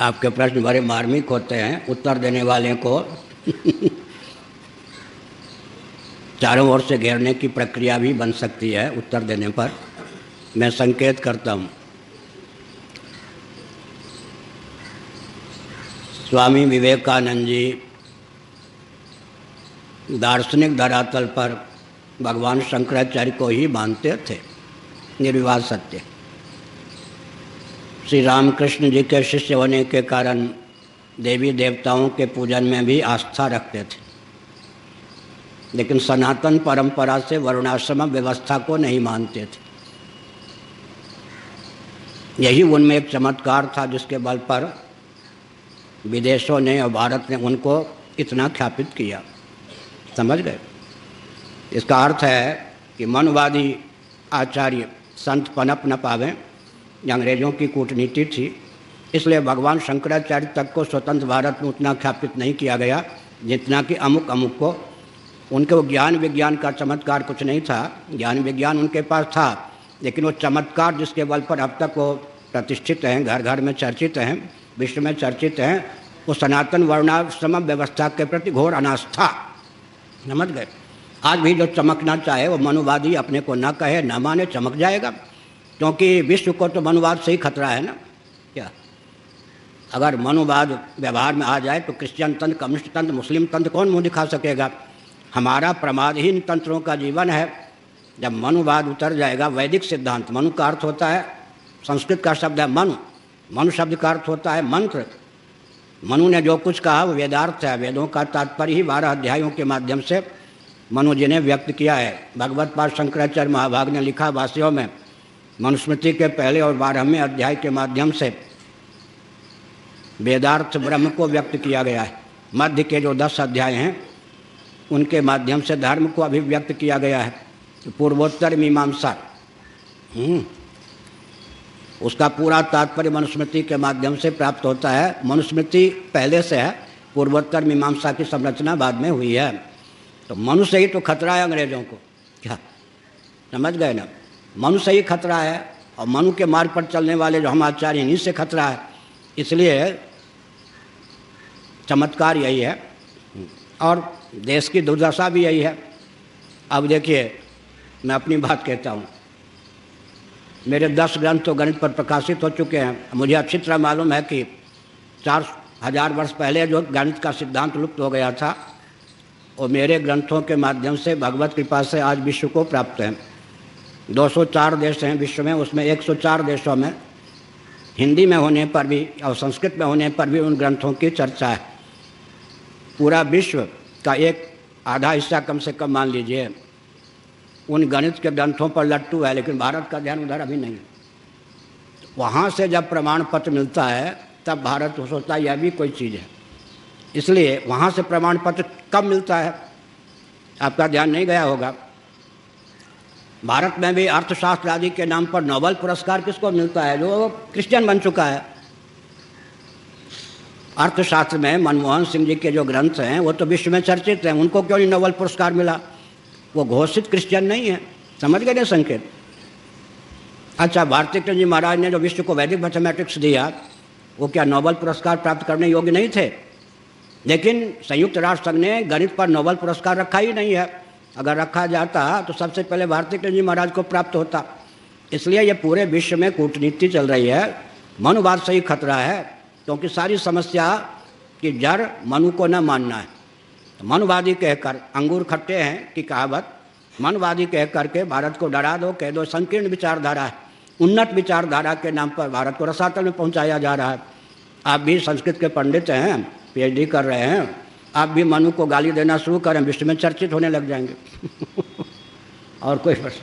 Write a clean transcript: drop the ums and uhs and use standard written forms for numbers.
आपके प्रश्न बड़े मार्मिक होते हैं, उत्तर देने वाले को चारों ओर से घेरने की प्रक्रिया भी बन सकती है। उत्तर देने पर मैं संकेत करता हूँ। स्वामी विवेकानंद जी दार्शनिक धरातल पर भगवान शंकराचार्य को ही मानते थे, निर्विवाद सत्य। श्री रामकृष्ण जी के शिष्य होने के कारण देवी देवताओं के पूजन में भी आस्था रखते थे, लेकिन सनातन परंपरा से वर्णाश्रम व्यवस्था को नहीं मानते थे। यही उनमें एक चमत्कार था जिसके बल पर विदेशों ने और भारत ने उनको इतना ख्यापित किया। समझ गए? इसका अर्थ है कि मनवादी आचार्य संत पनप न पावें, अंग्रेज़ों की कूटनीति थी, इसलिए भगवान शंकराचार्य तक को स्वतंत्र भारत में उतना ख्यापित नहीं किया गया जितना कि अमुक अमुक को। उनके ज्ञान विज्ञान का चमत्कार कुछ नहीं था, ज्ञान विज्ञान उनके पास था, लेकिन वो चमत्कार जिसके बल पर अब तक वो प्रतिष्ठित हैं, घर घर में चर्चित हैं, विश्व में चर्चित हैं, वो सनातन वर्णाश्रम व्यवस्था के प्रति घोर अनास्था। समझ गए? आज भी जो चमकना चाहे वो मनुवादी अपने को न कहे न माने, चमक जाएगा, क्योंकि विश्व को तो मनुवाद से ही खतरा है ना। क्या अगर मनुवाद व्यवहार में आ जाए तो क्रिश्चियन तंत्र, कम्युनिस्ट तंत्र, मुस्लिम तंत्र कौन मुँह दिखा सकेगा? हमारा प्रमादहीन तंत्रों का जीवन है। जब मनुवाद उतर जाएगा, वैदिक सिद्धांत, मनु का अर्थ होता है, संस्कृत का शब्द है मनु, मनु शब्द का अर्थ होता है मंत्र। मनु ने जो कुछ कहा वो वेदार्थ है। वेदों का तात्पर्य ही 12 अध्यायों के माध्यम से मनु जी ने व्यक्त किया है। भगवत पाद शंकराचार्य महाभाग ने लिखा वासियों में, मनुस्मृति के पहले और 12वें अध्याय के माध्यम से वेदार्थ ब्रह्म को व्यक्त किया गया है। मध्य के जो 10 अध्याय हैं उनके माध्यम से धर्म को अभिव्यक्त किया गया है। पूर्वोत्तर मीमांसा, उसका पूरा तात्पर्य मनुस्मृति के माध्यम से प्राप्त होता है। मनुस्मृति पहले से है, पूर्वोत्तर मीमांसा की संरचना बाद में हुई है। तो मनु से ही तो खतरा है अंग्रेज़ों को। क्या समझ गए ना? मनु से ही खतरा है, और मनु के मार्ग पर चलने वाले जो हम आचार्य इन्हीं से खतरा है। इसलिए चमत्कार यही है और देश की दुर्दशा भी यही है। अब देखिए, मैं अपनी बात कहता हूँ, मेरे 10 ग्रंथ तो गणित पर प्रकाशित हो चुके हैं। मुझे अच्छी तरह मालूम है कि 4000 वर्ष पहले जो गणित का सिद्धांत लुप्त हो गया था वो मेरे ग्रंथों के माध्यम से भगवत कृपा से आज विश्व को प्राप्त है। 204 देश हैं विश्व में, उसमें 104 देशों में हिंदी में होने पर भी और संस्कृत में होने पर भी उन ग्रंथों की चर्चा है। पूरा विश्व का एक आधा हिस्सा कम से कम मान लीजिए उन गणित के ग्रंथों पर लट्टू है, लेकिन भारत का ध्यान उधर अभी नहीं है। वहाँ से जब प्रमाण पत्र मिलता है तब भारत सोचता है यह भी कोई चीज़ है। इसलिए वहाँ से प्रमाण पत्र कब मिलता है, आपका ध्यान नहीं गया होगा। भारत में भी अर्थशास्त्र आदि के नाम पर नोबेल पुरस्कार किसको मिलता है? जो क्रिश्चियन बन चुका है। अर्थशास्त्र में मनमोहन सिंह जी के जो ग्रंथ हैं वो तो विश्व में चर्चित हैं, उनको क्यों नहीं नोबेल पुरस्कार मिला? वो घोषित क्रिश्चियन नहीं है। समझ गए ना संकेत? अच्छा, भारती कृष्ण जी महाराज ने जो विश्व को वैदिक मैथमेटिक्स दिया वो क्या नोबेल पुरस्कार प्राप्त करने योग्य नहीं थे? लेकिन संयुक्त राष्ट्र संघ ने गणित पर नोबेल पुरस्कार रखा ही नहीं है। अगर रखा जाता तो सबसे पहले भारती कृष्ण जी महाराज को प्राप्त होता। इसलिए ये पूरे विश्व में कूटनीति चल रही है। मनुवाद से ही खतरा है, क्योंकि सारी समस्या की जड़ मनु को न मानना है। मनवादी कहकर, अंगूर खट्टे हैं की कहावत, मनवादी कह करके भारत को डरा दो, कह दो संकीर्ण विचारधारा है। उन्नत विचारधारा के नाम पर भारत को रसातल में पहुंचाया जा रहा है। आप भी संस्कृत के पंडित हैं, PhD कर रहे हैं, आप भी मनु को गाली देना शुरू करें, विश्व में चर्चित होने लग जाएंगे। और कोई प्रश्न?